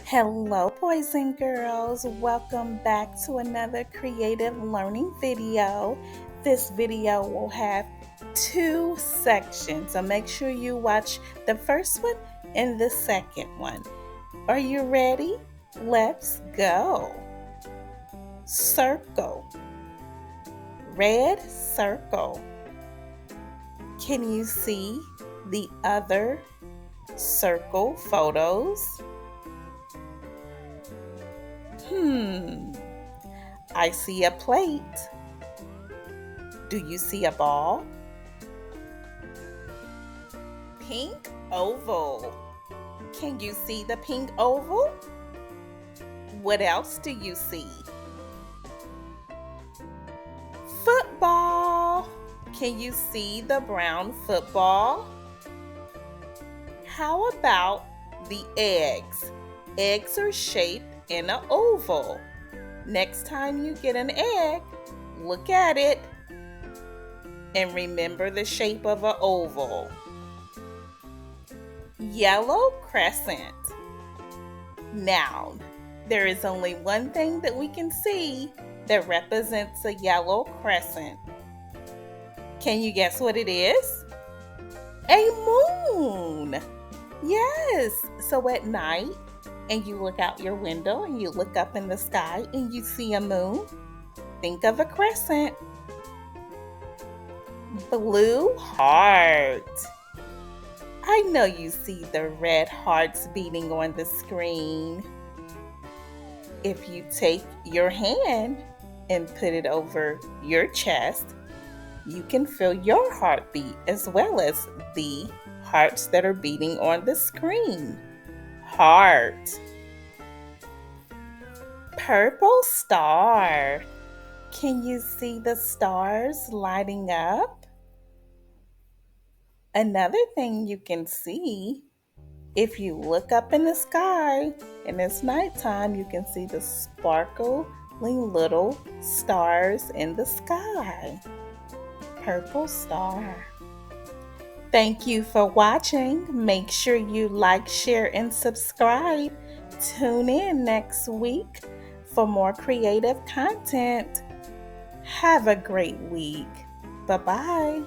Hello, boys and girls. Welcome back to another creative learning video. This video will have two sections, so make sure you watch the first one and the second one. Are you ready? Let's go. Circle. Red circle. Can you see the other circle photos? I see a plate. Do you see a ball? Pink oval. Can you see the pink oval? What else do you see? Football. Can you see the brown football? How about the eggs? Eggs are shaped in an oval. Next time you get an egg, look at it and remember the shape of an oval. Yellow crescent. Now, there is only one thing that we can see that represents a yellow crescent. Can you guess what it is? A moon. Yes. So at night, and you look out your window and you look up in the sky and you see a moon, think of a crescent. Blue heart. I know you see the red hearts beating on the screen. If you take your hand and put it over your chest, you can feel your heartbeat as well as the hearts that are beating on the screen. Heart. Purple star. Can you see the stars lighting up? Another thing you can see, if you look up in the sky and it's nighttime, you can see the sparkling little stars in the sky. Purple star. Thank you for watching. Make sure you like, share, and subscribe. Tune in next week for more creative content. Have a great week. Bye-bye.